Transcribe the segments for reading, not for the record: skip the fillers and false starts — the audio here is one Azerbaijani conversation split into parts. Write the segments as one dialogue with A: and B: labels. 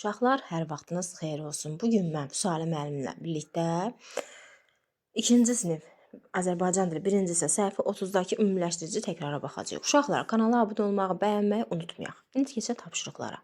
A: Uşaqlar, hər vaxtınız xeyir olsun. Bugün mən Vüsalə müəllimlə birlikdə 2-ci sinif Azərbaycan dili 1-ci hissə səhifə 30-dakı ümumiləşdirici təkrara baxacağıq. Uşaqlar, kanala abunə olmağı, bəyənməyi unutmayaq. İndi keçək tapşırıqlara.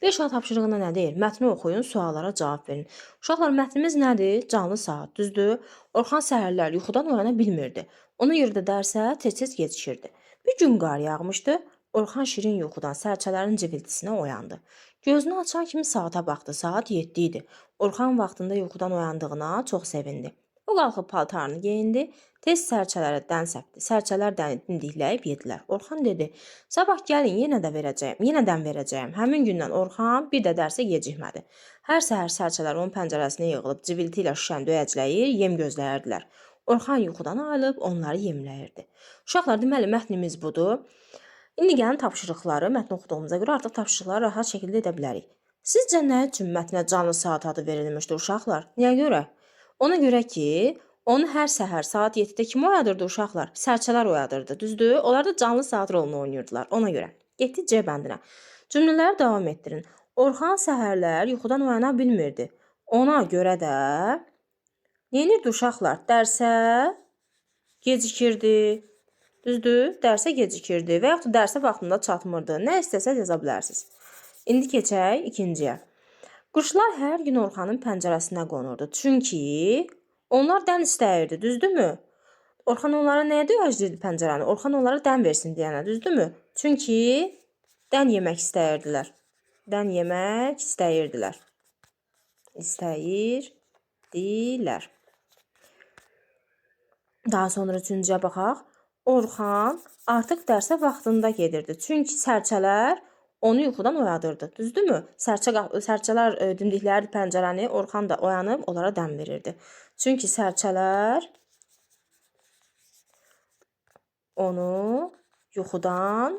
A: 5A tapşırığında nə deyir? Mətni oxuyun, suallara cavab verin. Uşaqlar, mətnimiz nədir? Canlı saat, düzdür? Orxan səhərlər yuxudan oyana bilmirdi. Ona görə də dərsə tez-tez gecikirdi. Bir gün qar yağmışdı. Orxan şirin yuxudan sərçələrin civiltisinə oyandı. Gözünü açan kimi saata baxdı. Saat 7 idi. Orxan vaxtında yuxudan oyandığına çox sevindi. O qalxıb paltarını geyindi, tez sərçələrə dən səpdi. Sərçələr dəni dimdikləyib yedilər. Orxan dedi, sabah gəlin yenədən verəcəyəm. Həmin gündən Orxan bir də dərsə gecikmədi. Hər səhər sərçələr onun pəncərəsinə yığılıb civilti ilə şüşən döyəcləyir, yem gözləyirdilər. Orxan yuxudan ayılıb onları yemləyirdi. Uşaqlar, deməli mətnimiz budur. İndi gəlin tapşırıqları mətn oxuduğumuza görə artıq tapşırıqları rahat şəkildə edə bilərik. Sizcə nə üçün mətnə canlı saat adı verilmişdir uşaqlar? Niyə görə? Ona görə ki, onu hər səhər saat 7-də kim oyadırdı uşaqlar? Sərçələr oyadırdı, düzdür? Onlar da canlı saat rolunu oynayırdılar. Ona görə. Getdik C bəndinə. Cümlələri davam etdirin. Orxan səhərlər yuxudan oyana bilmirdi. Ona görə də neyinirdi uşaqlar? Dərsə gecikirdi. Düzdür? Dərsə gecikirdi və yaxud da dərsə vaxtında çatmırdı. Nə istəsəz yaza bilərsiniz. İndi keçək ikinciyə. Quşlar hər gün Orxanın pəncərəsinə qonurdu. Çünki onlar dən istəyirdi, düzdürmü? Orxan onlara nəyə döyəcləyirdi pəncərəni? Orxan onlara dən versin deyənə, düzdürmü? Çünki dən yemək istəyirdilər. Dən yemək istəyirdilər. İstəyirdilər. Daha sonra üçüncüyə baxaq. Orxan artıq dərsə vaxtında gedirdi. Çünki sərçələr onu yuxudan oyadırdı. Düzdürmü? Sərçələr dimdiklərdi pəncərəni. Orxan da oyanıb onlara dəm verirdi. Çünki sərçələr onu yuxudan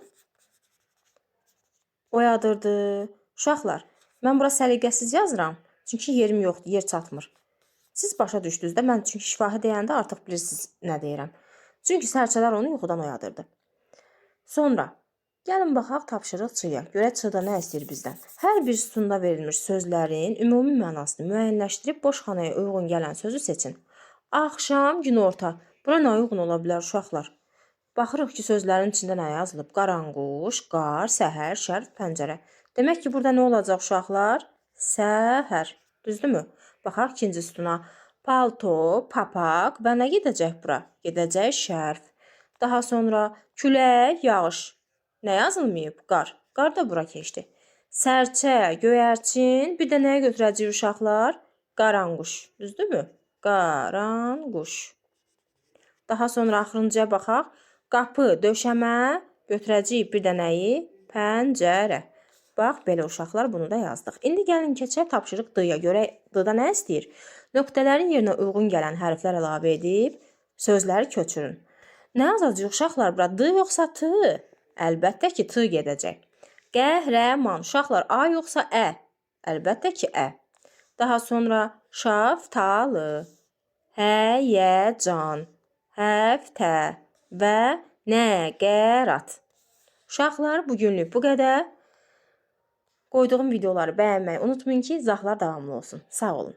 A: oyadırdı. Uşaqlar, mən bura səliqəsiz yazıram. Çünki yerim yoxdur, yer çatmır. Siz başa düşdünüz də, mən çünki şifahi deyəndə artıq bilirsiniz nə deyirəm. Çünki sərçələr onu yuxudan oyadırdı. Sonra, gəlin baxaq tapşırıq C-yə. Görək C-da nə istəyir bizdən? Hər bir sütunda verilmiş sözlərin ümumi mənasını müəyyənləşdirib boş xanaya uyğun gələn sözü seçin. Axşam, günorta. Bura nə uyğun ola bilər uşaqlar? Baxırıq ki, sözlərin içində nə yazılıb? Qaranquş, qar, səhər, şərf, pəncərə. Demək ki, burada nə olacaq uşaqlar? Səhər. Düzdürmü? Baxaq ikinci sütuna. Palto, papaq və nə gedəcək bura? Gedəcək şərf. Daha sonra külək, yağış. Nə yazılmayıb? Qar. Qar da bura keçdi. Sərçə, göyərçin, bir də nəyə götürəcəyik uşaqlar? Qaranquş. Düzdürmü? Qaranquş. Daha sonra axırıncıya baxaq. Qapı, döşəmə, götürəcəyik bir də nəyi? Pəncərə. Bax, belə uşaqlar, bunu da yazdıq. İndi gəlin keçək tapşırıq D-ya. Görək D-da nə istəyir? Nöqtələrin yerinə uyğun gələn hərflər əlavə edib sözləri köçürün. Nə yazacaq uşaqlar bura? D yoxsa T? Əlbəttə ki, T gedəcək. Qəhrəman. Uşaqlar, A yoxsa Ə? Əlbəttə ki, Ə. Daha sonra şaftalı, həyəcan, həftə və nəqərat. Uşaqlar, bugünlük bu qədər. Qoyduğum videoları bəyənməyi unutmayın ki, izahlar davamlı olsun. Sağ olun.